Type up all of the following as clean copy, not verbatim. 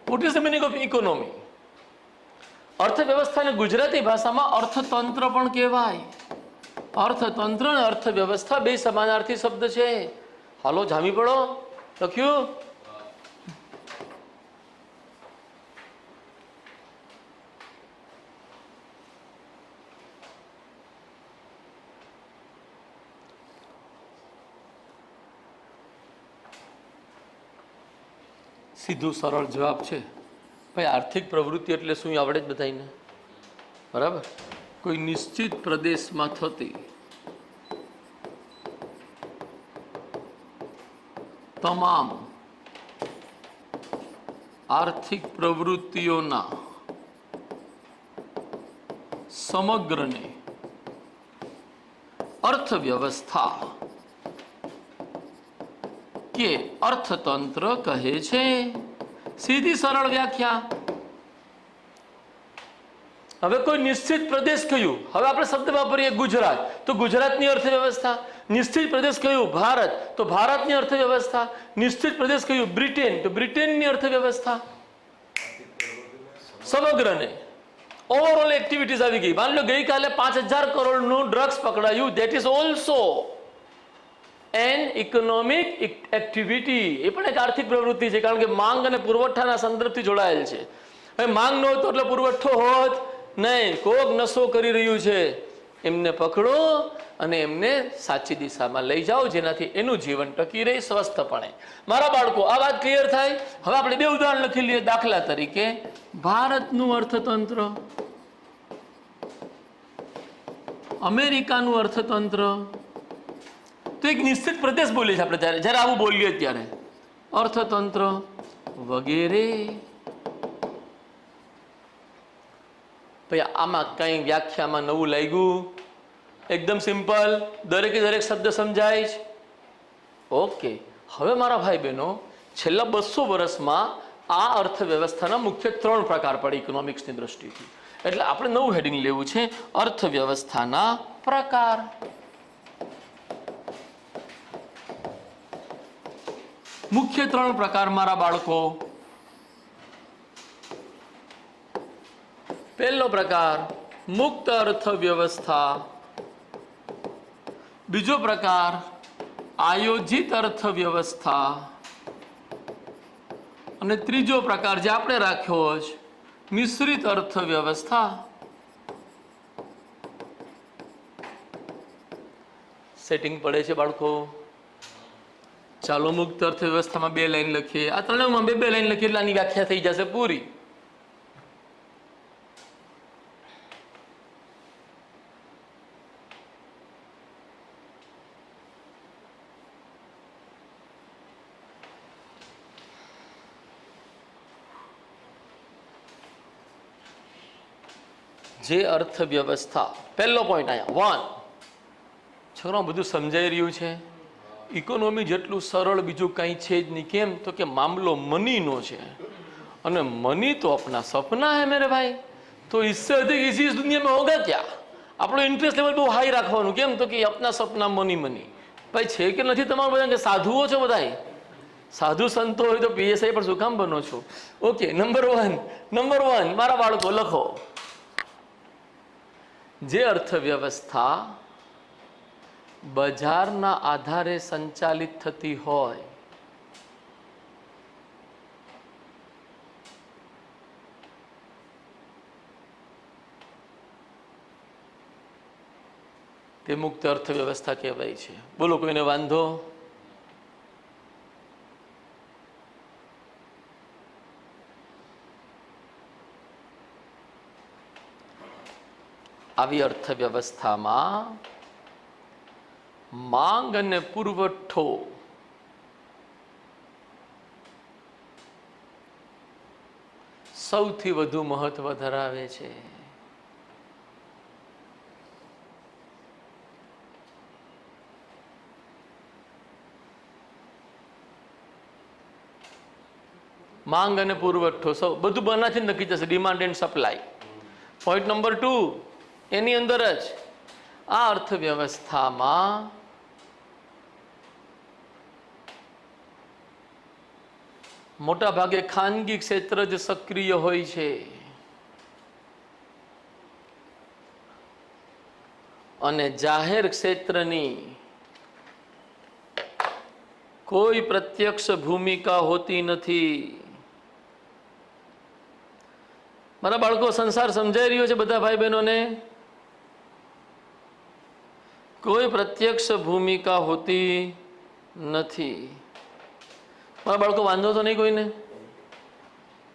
What is the meaning of economy? અર્થવ્યવસ્થાને ગુજરાતી ભાષામાં અર્થતંત્ર પણ કહેવાય. અર્થતંત્ર અને અર્થવ્યવસ્થા બે સમાનાર્થી શબ્દ છે. હાલો જામી પડો. લખ્યું? સીધું સરળ જવાબ છે ભાઈ. આર્થિક પ્રવૃત્તિ એટલે શું આવડે જ બધાને, બરાબર? કોઈ નિશ્ચિત પ્રદેશમાં થતી તમામ આર્થિક પ્રવૃત્તિઓના સમગ્રને અર્થવ્યવસ્થા કે અર્થતંત્ર કહે છે. સીધી સરળ વ્યાખ્યા. હવે કોઈ નિશ્ચિત પ્રદેશ કયું? હવે આપણે શબ્દ વાપરીએ ગુજરાત, તો ગુજરાતની અર્થવ્યવસ્થા. નિશ્ચિત પ્રદેશ કયું? ભારત, તો ભારતની અર્થવ્યવસ્થા. નિશ્ચિત પ્રદેશ કયું? બ્રિટેન, તો બ્રિટેનની અર્થવ્યવસ્થા. સમગ્રને ઓવરઓલ એક્ટિવિટીઝ આવી ગઈ. માની લો ગઈકાલે 5,000 કરોડનું ડ્રગ્સ પકડાયું. That is also an economic activity. એ પણ એક આર્થિક પ્રવૃત્તિ છે, કારણ કે માંગ અને પુરવઠાના સંદર્ભથી જોડાયેલ છે. હવે માંગ ન હોત એટલે પુરવઠો હોત નહીં. કોક નશો કરી રહ્યું છે, એમને પકડો અને એમને સાચી દિશામાં લઈ જાઓ, જેનાથી એનું જીવન ટકી રહે સ્વસ્થપણે. મારા બાળકો, આ વાત ક્લિયર થાય? હવે આપણે બે ઉદાહરણ લખી લઈએ. દાખલા તરીકે ભારતનું અર્થતંત્ર, અમેરિકાનું અર્થતંત્ર. તો એક નિશ્ચિત પ્રદેશ બોલીએ છીએ આપણે જ્યારે આવું બોલીએ ત્યારે અર્થતંત્ર વગેરે. ભાઈ આમાં કઈ વ્યાખ્યામાં નવું લાગ્યું? એકદમ સિમ્પલ, દરેકે દરેક શબ્દ સમજાય છે. ઓકે. હવે મારા ભાઈ બહેનો, છેલ્લા 200 વર્ષમાં આ અર્થવ્યવસ્થાના મુખ્ય 3 પ્રકાર પડે ઇકોનોમિક્સની દ્રષ્ટિથી. એટલે આપણે નવું હેડિંગ લેવું છે, અર્થવ્યવસ્થાના પ્રકાર. મુખ્ય 3 પ્રકાર મારા બાળકો. પહેલો પ્રકાર મુક્ત અર્થવ્યવસ્થા, બીજો પ્રકાર આયોજિત અર્થવ્યવસ્થા, અને ત્રીજો પ્રકાર જે આપણે રાખ્યો છે મિશ્રિત અર્થવ્યવસ્થા. સેટિંગ પડે છે બાળકો? ચાલો મુક્ત અર્થવ્યવસ્થામાં 2 લાઈન લખીએ. આ ત્રણેયમાં 2 લાઈન લખીએ એટલે આની વ્યાખ્યા થઈ જશે પૂરી. જે અર્થવ્યવસ્થા, પહેલો પોઈન્ટ અહીંયા 1. છોકરાઓ બધું સમજાઈ રહ્યું છે? ઇકોનોમી જેટલું સરળ બીજું કંઈ છે જ નહીં. કેમ? તો કે મામલો મનીનો છે, અને મની તો अपना सपना है मेरे भाई. तो इससे अधिक इसी दुनिया में होगा क्या? આપણો ઇન્ટરેસ્ટ લેવલ બહુ હાઈ રાખવાનું. કેમ? તો કે अपना सपना મની મની. ભાઈ છે કે નથી તમારું બધા? કે સાધુઓ છો બધા? સાધુ સંતો હોય તો પીએસઆઈ પર શું કામ બનો છો? ઓકે. નંબર 1 મારા બાળકો લખો. જે અર્થવ્યવસ્થા બજારના આધારે સંચાલિત થતી હોય તે મુક્ત અર્થવ્યવસ્થા કહેવાય છે. બોલો, કોઈને વાંધો? આવી અર્થવ્યવસ્થામાં માંગ અને પુરવઠો સૌથી વધુ મહત્વ ધરાવે છે. માંગ અને પુરવઠો સૌ બધું બનાથી નક્કી થશે. Demand and supply. Point number 2 એની અંદર જ આ અર્થવ્યવસ્થામાં મોટા ભાગે ખાનગી ક્ષેત્ર જ સક્રિય હોય છે અને જાહેર ક્ષેત્રની કોઈ પ્રત્યક્ષ ભૂમિકા હોતી નથી. મારા બાળકો, સંસાર સમજાઈ રહ્યો છે બધા ભાઈ બહેનોને? કોઈ પ્રત્યક્ષ ભૂમિકા હોતી નથી. મારા બાળકો, વાંધો તો નહીં કોઈને?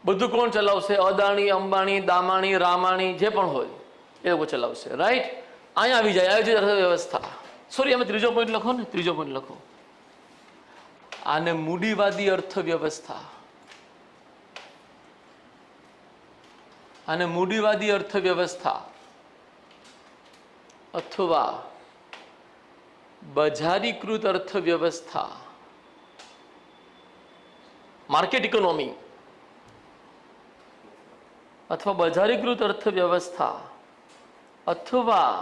બધું કોણ ચલાવશે? અદાણી, અંબાણી, દામાણી, રામાણી, જે પણ હોય એ લોકો ચલાવશે. રાઈટ? અહીંયા આવી જાય આયોજિત અર્થવ્યવસ્થા. સોરી, અમે ત્રીજો પોઈન્ટ લખો ને, ત્રીજો પોઈન્ટ લખો. આને મૂડીવાદી અર્થવ્યવસ્થા, આને મૂડીવાદી અર્થવ્યવસ્થા અથવા બજારીકૃત અર્થવ્યવસ્થા, માર્કેટ ઇકોનોમી અથવા બજારીકૃત અર્થવ્યવસ્થા અથવા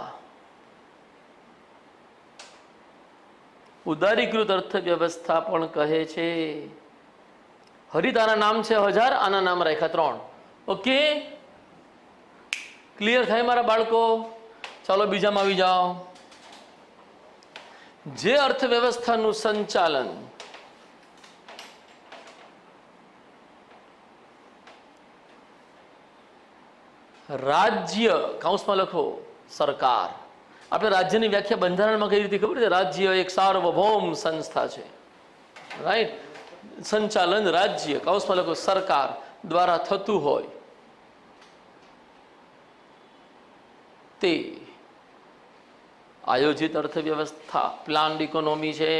ઉદારીકૃત અર્થવ્યવસ્થા પણ કહે છે. હરિત આના નામ છે 1000, આના નામ રાખ્યા 3. ઓકે, ક્લિયર થાય મારા બાળકો? ચાલો બીજામાં આવી જાઓ. જે અર્થવ્યવસ્થાનું સંચાલન રાજ્ય, કૌંસમાં લખો સરકાર. આપણે રાજ્યની વ્યાખ્યા બંધારણમાં કઈ રીતે ખબર છે? રાજ્ય એક સાર્વભૌમ સંસ્થા છે. રાઈટ? સંચાલન રાજ્ય, કૌંસમાં લખો સરકાર દ્વારા થતું હોય તે આયોજિત અર્થવ્યવસ્થા, પ્લાન્ડ ઇકોનોમી છે.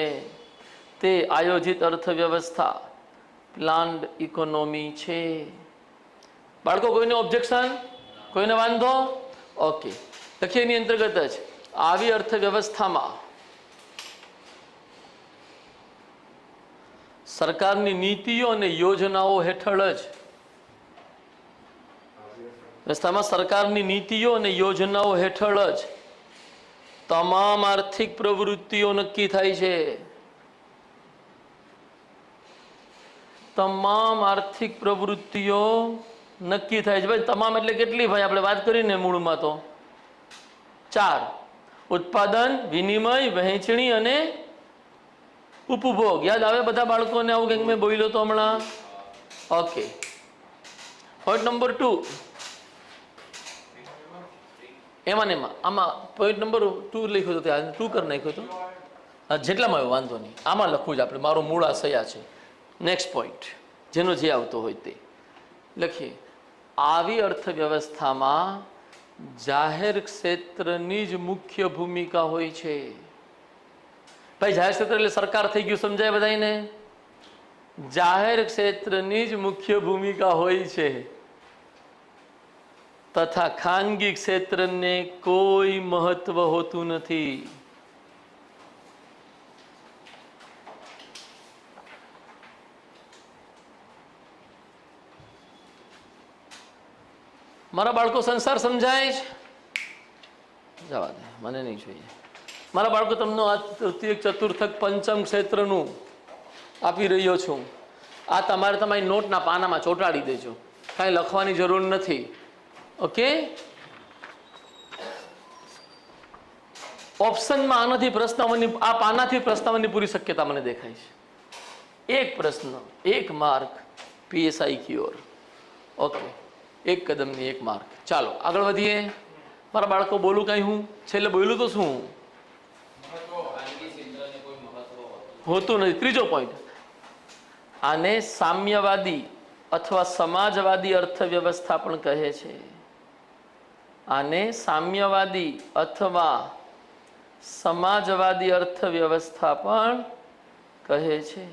તે આયોજિત અર્થવ્યવસ્થા, પ્લાન્ડ ઇકોનોમી છે. બાળકો, કોઈને ઓબ્જેક્શન? કોઈને વાંધો? ઓકે, લખીએ એની અંતર્ગત જ આવી અર્થવ્યવસ્થામાં સરકારની નીતિઓ અને યોજનાઓ હેઠળ જ વ્યવસ્થામાં સરકારની નીતિઓ અને યોજનાઓ હેઠળ જ તમામ આર્થિક પ્રવૃત્તિઓ નક્કી થાય છે. તમામ આર્થિક પ્રવૃત્તિઓ નક્કી થાય છે. ભાઈ, તમામ એટલે કેટલી? ભાઈ, આપણે વાત કરીને મૂળમાં તો 4: ઉત્પાદન, વિનિમય, વહેંચણી અને ઉપભોગ. યાદ આવે બધા બાળકોને આવું કંઈક મેં બોલ્યો તો હમણાં? ઓકે, પોઈન્ટ નંબર 2 એમાં ને એમાં, આમાં પોઈન્ટ નંબર 2 લખ્યો તો ત્યાં 2 કરી નાખ્યો તો જેટલામાં આવ્યો વાંધો નહીં, આમાં લખવું જ. આપણે મારો મૂળ આશય છે. નેક્સ્ટ પોઈન્ટ, જેનો જે આવતો હોય તે લખીએ. આવી અર્થવ્યવસ્થામાં જાહેર ક્ષેત્રની જ મુખ્ય ભૂમિકા હોય છે. ભાઈ, જાહેર ક્ષેત્ર એટલે સરકાર થઈ ગયું, સમજાય બધાને? જાહેર ક્ષેત્રની જ મુખ્ય ભૂમિકા હોય છે તથા ખાનગી ક્ષેત્રને કોઈ મહત્વ હોતું નથી. મારા બાળકો, સંસાર સમજાય છે? જવા દે, મને નહીં જોઈએ. મારા બાળકો, તમને આ તૃતીય, ચતુર્થક, પંચમ ક્ષેત્રનું આપી રહ્યો છું. આ તમારે તમારી નોટના પાનામાં ચોંટાડી દેજો, કાંઈ લખવાની જરૂર નથી. ઓકે, ઓપ્શનમાં આનાથી પ્રશ્નાવલી, આ પાનાથી પ્રશ્નાવલી પૂરી શક્યતા મને દેખાય છે. એક પ્રશ્ન, 1 mark, PSI cure. Okay, 1 કદમની 1 mark. ચાલો આગળ વધીએ. મારા બાળકો, બોલું કઈ? હું છેલ્લે બોલું તો શું હોતું નથી. ત્રીજો પોઈન્ટ, આને સામ્યવાદી અથવા સમાજવાદી અર્થવ્યવસ્થા પણ કહે છે. આને સામ્યવાદી અથવા સમાજવાદી અર્થવ્યવસ્થા પણ કહે છે.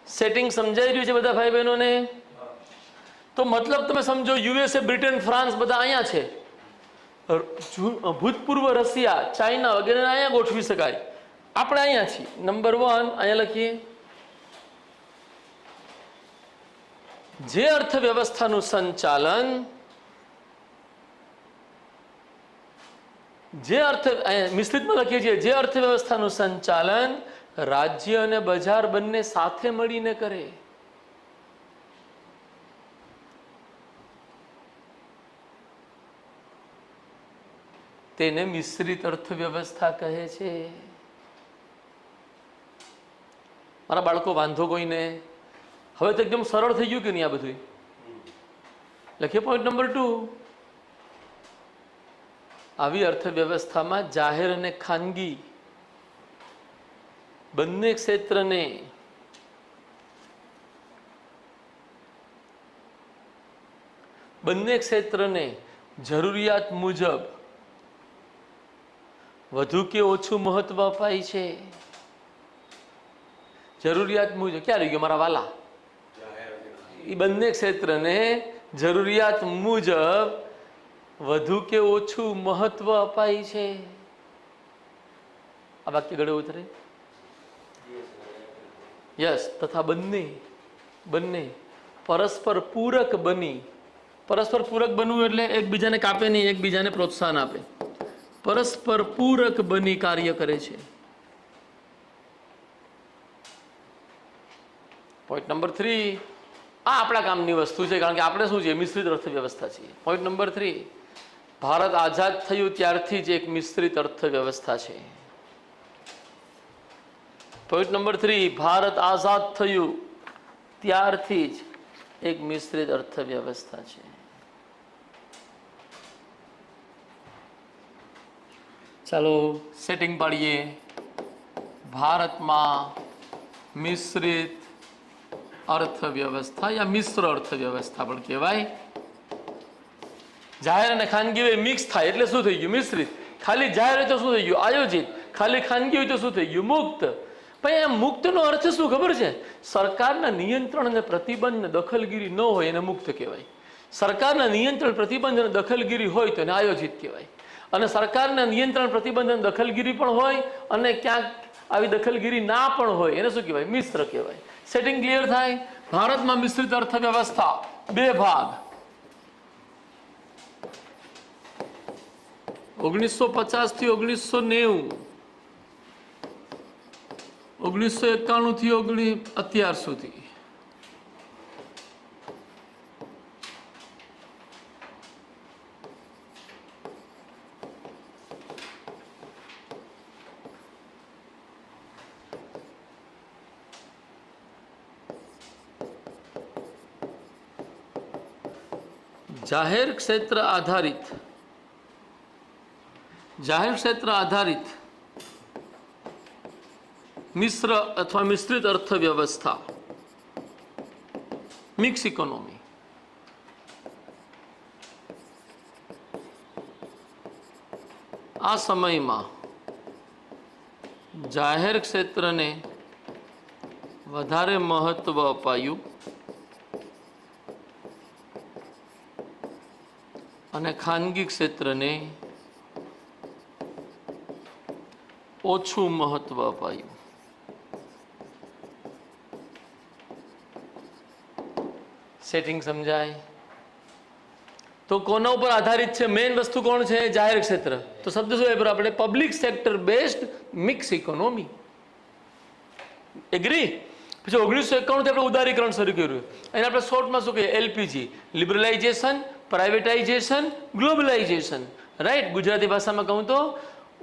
સેટિંગ સમજાઈ રહ્યું છે બધા ભાઈ બહેનોને? તો મતલબ તમે સમજો, USA, બ્રિટન, ફ્રાન્સ બધા અહીંયા છે. ભૂતપૂર્વ રશિયા, ચાઇના વગેરે અહીંયા ગોઠવી શકાય. આપણે અહીંયા છીએ. નંબર 1 અહીંયા લખીએ. જે અર્થવ્યવસ્થાનું સંચાલન, મિશ્રિતમાં લખીએ છીએ, જે અર્થવ્યવસ્થાનું સંચાલન રાજ્ય અને બજાર બંને સાથે મળીને કરે. તેને મિશ્રિત અર્થવ્યવસ્થા કહે છે. મારા બાળકો, વાંધો કોઈને? હવે તો એકદમ સરળ થઈ ગયું કે નહીં? આ બધું લખીએ. Point number 2. આવી અર્થવ્યવસ્થામાં જાહેર અને ખાનગી બંને ક્ષેત્રને જરૂરિયાત મુજબ વધુ કે ઓછું મહત્વ અપાય છે. જરૂરિયાત મુજબ ક્યાં રહી ગયો મારા વાલા? એ બંને ક્ષેત્રને જરૂરિયાત મુજબ વધુ કે ઓછું મહત્વ અપાય છે. આ વાક્ય ગળે ઉતરે. યસ. તથા બંને પરસ્પર પૂરક બની. પરસ્પર પૂરક બનવું એટલે એકબીજાને કાપે નહીં, એકબીજાને પ્રોત્સાહન આપે. પરસ્પર પૂરક બની કાર્ય કરે છે. Point number 3. આ આપણા કામની વસ્તુ છે, કારણ કે આપણે શું છે? મિશ્રિત અર્થવ્યવસ્થા છીએ. Point number 3. ભારત આઝાદ થયું ત્યારથી જ એક મિશ્રિત અર્થવ્યવસ્થા છે. Point number 3. ભારત આઝાદ થયું ત્યારથી જ એક મિશ્રિત અર્થવ્યવસ્થા છે. ચાલો સેટિંગ પાડીએ. ભારતમાં મિશ્રિત અર્થવ્યવસ્થા યા મિશ્ર અર્થવ્યવસ્થા પણ કહેવાય. જાહેર અને ખાનગી હોય મિક્સ થાય એટલે શું થઈ ગયું? મિશ્રિત. ખાલી જાહેર હોય તો શું થઈ ગયું? આયોજિત. ખાલી ખાનગી હોય તો શું થઈ ગયું? મુક્ત. પણ એ મુક્તનો અર્થ શું ખબર છે? સરકારના નિયંત્રણ અને પ્રતિબંધ અને દખલગીરી ન હોય એને મુક્ત કહેવાય. સરકારના નિયંત્રણ, પ્રતિબંધ અને દખલગીરી હોય તો એને આયોજિત કહેવાય. અને સરકારના નિયંત્રણ, પ્રતિબંધ અને દખલગીરી પણ હોય અને ક્યાંક આવી દખલગીરી ના પણ હોય એને શું કહેવાય? મિશ્ર કહેવાય. સેટિંગ ક્લિયર થાય? ભારતમાં મિશ્રિત અર્થવ્યવસ્થા 2 ભાગ. 1950 થી 1990, 1991 થી અત્યાર સુધી. જાહેર ક્ષેત્ર આધારિત મિશ્ર અથવા મિશ્રિત અર્થવ્યવસ્થા, મિક્સ ઇકોનોમી. આ સમયમાં જાહેર ક્ષેત્રને વધારે મહત્વ અપાયું અને ખાનગી ક્ષેત્રને ઓછું મહત્વ અપાયું. સેટિંગ સમજાય? તો કોના ઉપર આધારિત છે? મેઇન વસ્તુ કોણ છે? જાહેર ક્ષેત્ર. તો શબ્દ શું વાપર્યો આપણે? Public sector based mix economy. Agree? પછી 1991 થી આપણે ઉદારીકરણ શરૂ કર્યું. એને આપણે શોર્ટમાં શું કહીએ? LPG. Liberalisation, privatisation, globalisation. Right? Gujarati ભાષામાં કહું તો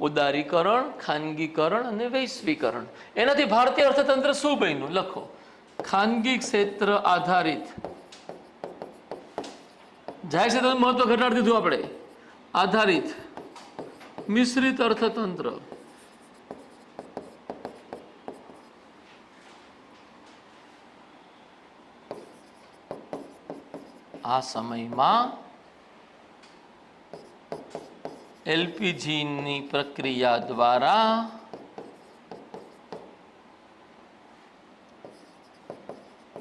ઉદારીકરણ, ખાનગીકરણ અને વૈશ્વિકરણ. એનાથી ભારતીય અર્થતંત્ર શું બન્યું? લખો. ખાનગી ક્ષેત્ર આધારિત, જાહેર ક્ષેત્રનું મહત્વ ઘટાડી દીધું આપણે, આધારિત મિશ્રિત અર્થતંત્ર. આ સમયમાં એલપીજીની પ્રક્રિયા દ્વારા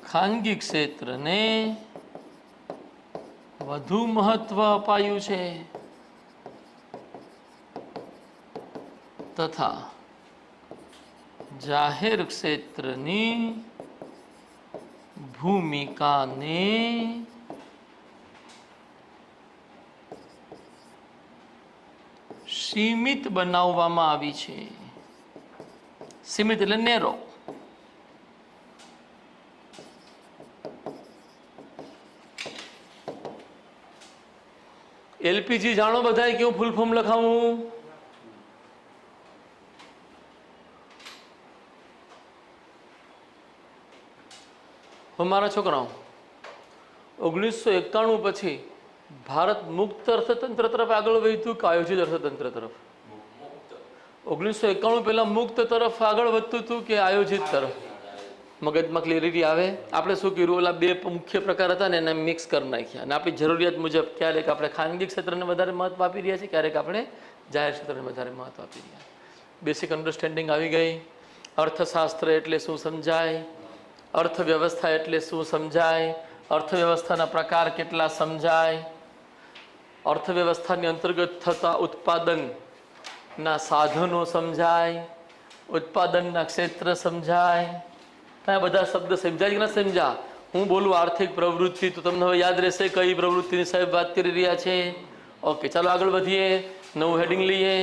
ખાનગી ક્ષેત્રને વધુ મહત્વ અપાયું છે તથા જાહેર ક્ષેત્રની ભૂમિકાને સીમિત બનાવવામાં આવી છે. સીમિત એટલે નેરો. એલપીજી જાણો બધાય કેવું ફૂલ ફોર્મ લખાવું? મારા છોકરાઓ, 1991 પછી ભારત મુક્ત અર્થતંત્ર તરફ આગળ વધ્યું કે આયોજિત અર્થતંત્ર તરફ? 1991 પહેલા મુક્ત તરફ આગળ વધતું હતું કે આયોજિત તરફ? મગજમાં ક્લિયરિટી આવે? આપણે શું કર્યું, ઓલા બે મુખ્ય પ્રકાર હતા ને એને મિક્સ કરી નાખ્યા અને આપણી જરૂરિયાત મુજબ ક્યારેક આપણે ખાનગી ક્ષેત્રને વધારે મહત્વ આપી રહ્યા છીએ, ક્યારેક આપણે જાહેર ક્ષેત્રને વધારે મહત્વ આપી રહ્યા. બેસિક અન્ડરસ્ટેન્ડિંગ આવી ગઈ. અર્થશાસ્ત્ર એટલે શું સમજાય, અર્થવ્યવસ્થા એટલે શું સમજાય, અર્થવ્યવસ્થાના પ્રકાર કેટલા સમજાય, અર્થવ્યવસ્થાની અંતર્ગત થતા ઉત્પાદનના સાધનો સમજાય, ઉત્પાદનના ક્ષેત્ર સમજાય. આ બધા શબ્દ સમજાય કે ના સમજા? હું બોલું આર્થિક પ્રવૃત્તિ તો તમને હવે યાદ રહેશે કઈ પ્રવૃત્તિની સાહેબ વાત કરી રહ્યા છે. ઓકે, ચાલો આગળ વધીએ, નવું હેડિંગ લઈએ.